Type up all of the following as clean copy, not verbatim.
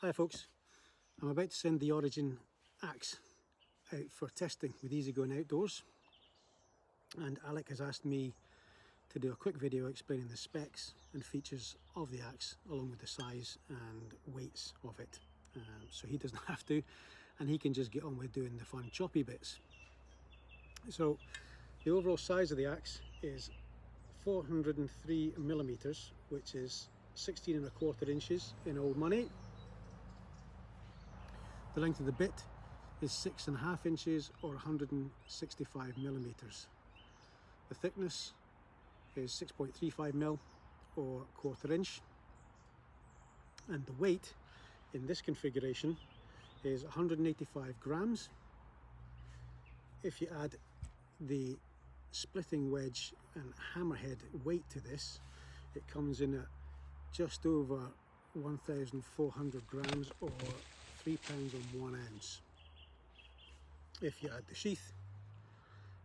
Hi folks, I'm about to send the Origin axe out for testing with Easygoing Outdoors, and Alec has asked me to do a quick video explaining the specs and features of the axe along with the size and weights of it, so he doesn't have to and he can just get on with doing the fun choppy bits. So the overall size of the axe is 403 millimeters, which is 16¼ inches in old money. The length of the bit is 6½ inches or 165 millimeters. The thickness is 6.35 mil or 1/4 inch. And the weight in this configuration is 185 grams. If you add the splitting wedge and hammerhead weight to this, it comes in at just over 1,400 grams or 3 pounds and 1 ounce. If you add the sheath,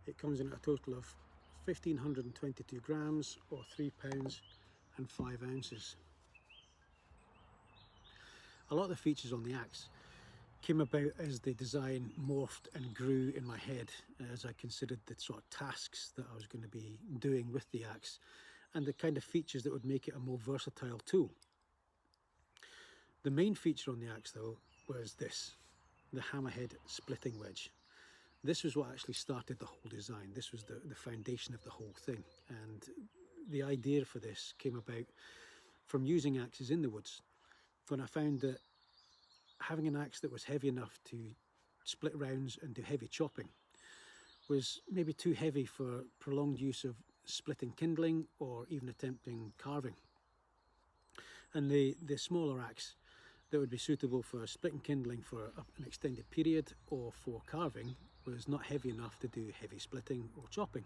it comes in at a total of 1,522 grams or 3 pounds and 5 ounces. A lot of the features on the axe came about as the design morphed and grew in my head as I considered the sort of tasks that I was going to be doing with the axe and the kind of features that would make it a more versatile tool. The main feature on the axe though was this, the hammerhead splitting wedge. This was what actually started the whole design. This was the foundation of the whole thing, and the idea for this came about from using axes in the woods, when I found that having an axe that was heavy enough to split rounds and do heavy chopping was maybe too heavy for prolonged use of splitting kindling or even attempting carving. And the smaller axe that would be suitable for splitting kindling for an extended period or for carving was not heavy enough to do heavy splitting or chopping.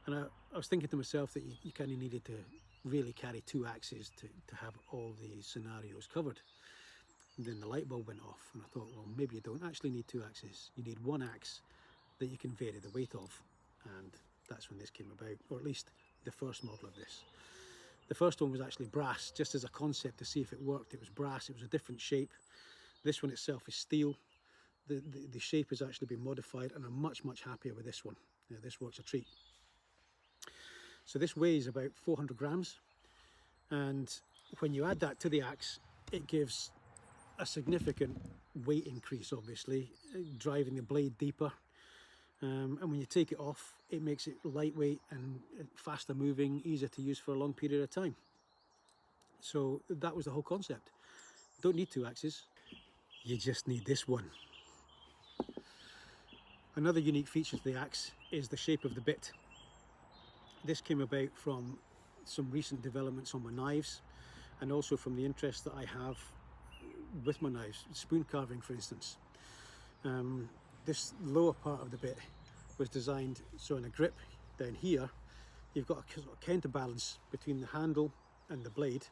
And I was thinking to myself that you kind of needed to really carry 2 axes to have all the scenarios covered. And then the light bulb went off and I thought, well, maybe you don't actually need 2 axes. You need 1 axe that you can vary the weight of, and that's when this came about, or at least the first model of this. The first one was actually brass, just as a concept to see if it worked. It was brass, it was a different shape. This one itself is steel. The shape has actually been modified and I'm much happier with this one. This works a treat. So this weighs about 400 grams, and when you add that to the axe, it gives a significant weight increase, obviously, driving the blade deeper. And when you take it off, it makes it lightweight and faster moving, easier to use for a long period of time. So that was the whole concept. Don't need 2 axes, you just need this one. Another unique feature to the axe is the shape of the bit. This came about from some recent developments on my knives, and also from the interest that I have with my knives, spoon carving for instance. This lower part of the bit was designed so in a grip down here you've got a sort of counterbalance between the handle and the blade,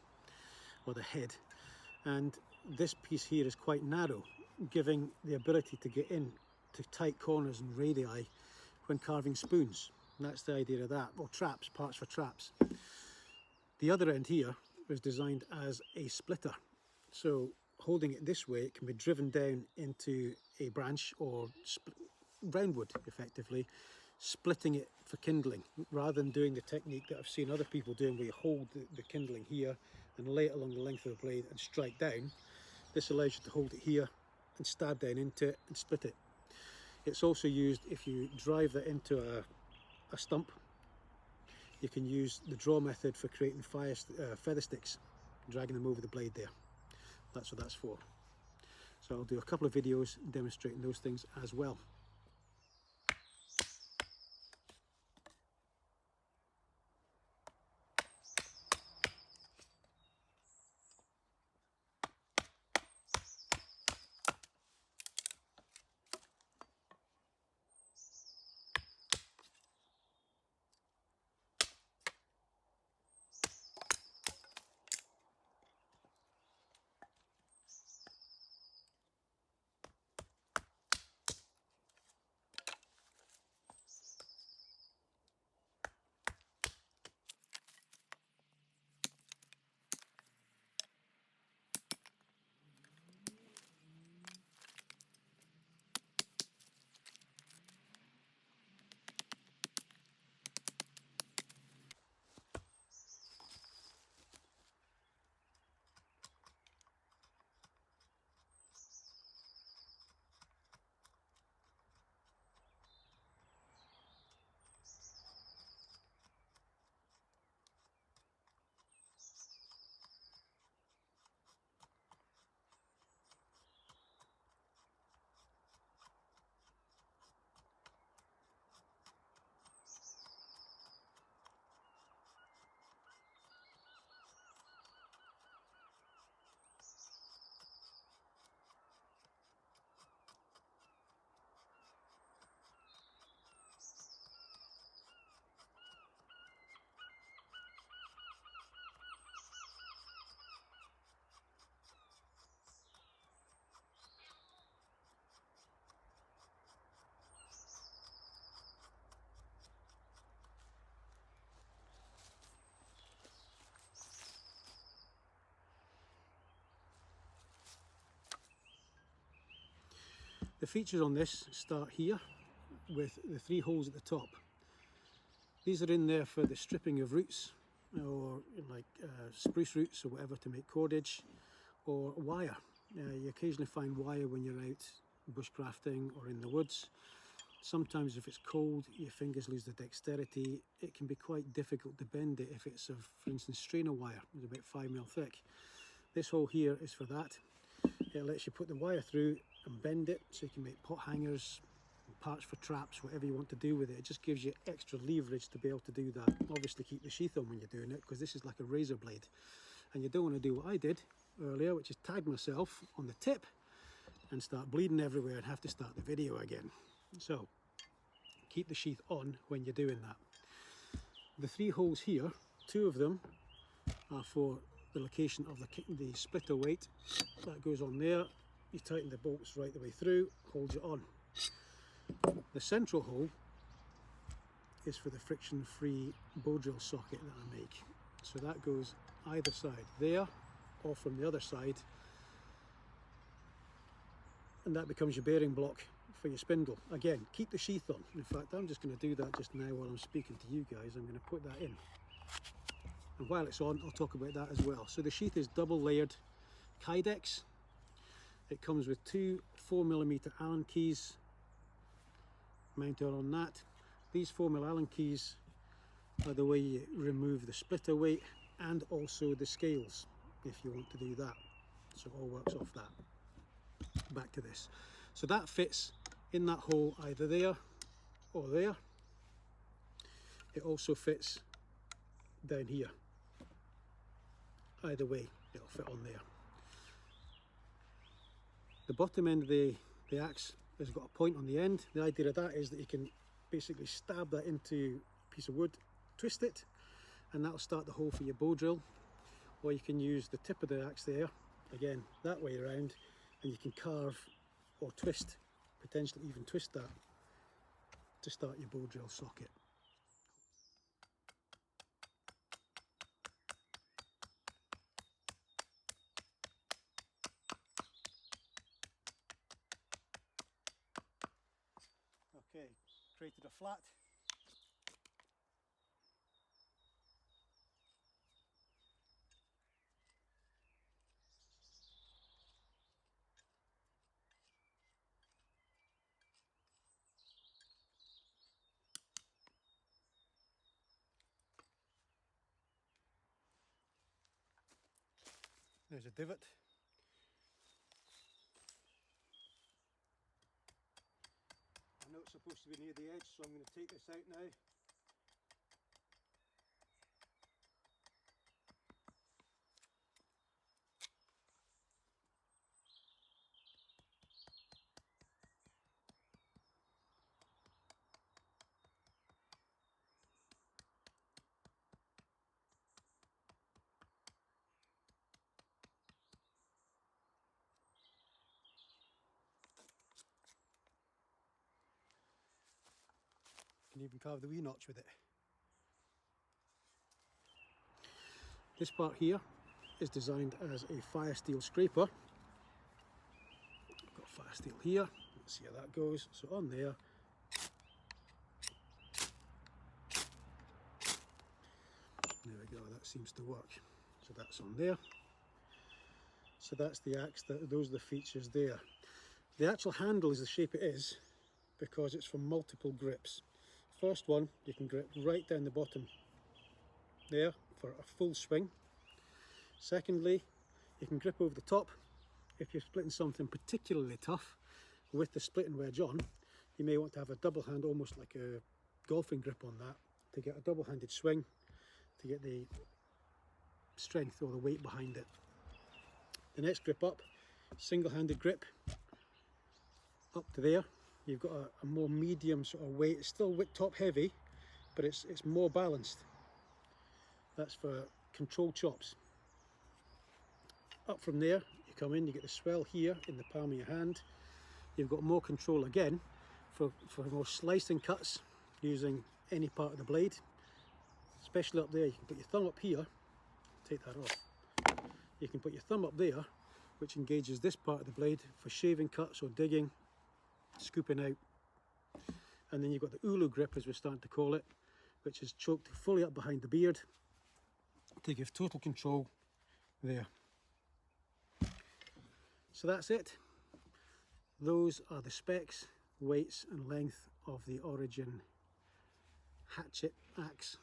or the head, and this piece here is quite narrow, giving the ability to get in to tight corners and radii when carving spoons. And that's the idea of that, or traps, parts for traps. The other end here was designed as a splitter, so holding it this way it can be driven down into a branch or roundwood, effectively splitting it for kindling, rather than doing the technique that I've seen other people doing where you hold the kindling here and lay it along the length of the blade and strike down. This allows you to hold it here and stab down into it and split it. It's also used if you drive that into a stump. You can use the draw method for creating feather sticks, dragging them over the blade there. That's what that's for. So I'll do a couple of videos demonstrating those things as well. The features on this start here with the 3 holes at the top. These are in there for the stripping of roots, or like spruce roots or whatever, to make cordage, or wire. You occasionally find wire when you're out bushcrafting or in the woods. Sometimes if it's cold, your fingers lose the dexterity. It can be quite difficult to bend it if it's of, for instance, strainer wire. It's about 5mm thick. This hole here is for that. It lets you put the wire through and bend it so you can make pot hangers, parts for traps, whatever you want to do with it. It just gives you extra leverage to be able to do that. Obviously keep the sheath on when you're doing it, because this is like a razor blade. And you don't want to do what I did earlier, which is tag myself on the tip and start bleeding everywhere and have to start the video again. So keep the sheath on when you're doing that. The 3 holes here, 2 of them are for the location of the splitter weight. That goes on there. You tighten the bolts right the way through, holds it on. The central hole is for the friction-free bow drill socket that I make. So that goes either side there, or from the other side, and that becomes your bearing block for your spindle. Again, keep the sheath on. In fact, I'm just going to do that just now while I'm speaking to you guys. I'm going to put that in, and while it's on, I'll talk about that as well. So the sheath is double layered Kydex. It comes with 2 4mm Allen keys mounted on that. These 4mm Allen keys are the way you remove the splitter weight and also the scales if you want to do that. So it all works off that. Back to this. So that fits in that hole either there or there. It also fits down here. Either way, it'll fit on there. The bottom end of the axe has got a point on the end. The idea of that is that you can basically stab that into a piece of wood, twist it, and that'll start the hole for your bow drill. Or you can use the tip of the axe there, again, that way around, and you can carve or twist, potentially even twist that to start your bow drill socket. Okay, created a flat. There's a divot. I know it's supposed to be near the edge, so I'm going to take this out now. You can even carve the wee notch with it. This part here is designed as a fire steel scraper. I've got fire steel here. Let's see how that goes. So on there. There we go, that seems to work. So that's on there. So that's the axe, those are the features there. The actual handle is the shape it is because it's from multiple grips. First one, you can grip right down the bottom there for a full swing. Secondly, you can grip over the top. If you're splitting something particularly tough with the splitting wedge on, you may want to have a double hand, almost like a golfing grip on that, to get a double-handed swing, to get the strength or the weight behind it. The next grip up, single-handed grip up to there. You've got a more medium sort of weight. It's still top heavy, but it's more balanced. That's for controlled chops. Up from there, you come in, you get the swell here in the palm of your hand. You've got more control again for more slicing cuts using any part of the blade. Especially up there, you can put your thumb up here, take that off. You can put your thumb up there, which engages this part of the blade for shaving cuts or digging, scooping out. And then you've got the ulu grip, as we're starting to call it, which is choked fully up behind the beard to give total control there. So that's it. Those are the specs, weights and length of the Origin hatchet axe,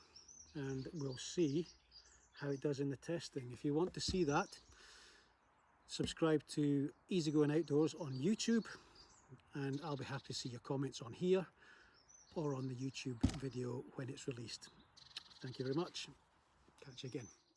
and we'll see how it does in the testing. If you want to see that, subscribe to Easygoing Outdoors on YouTube, and I'll be happy to see your comments on here or on the YouTube video when it's released. Thank you very much. Catch you again.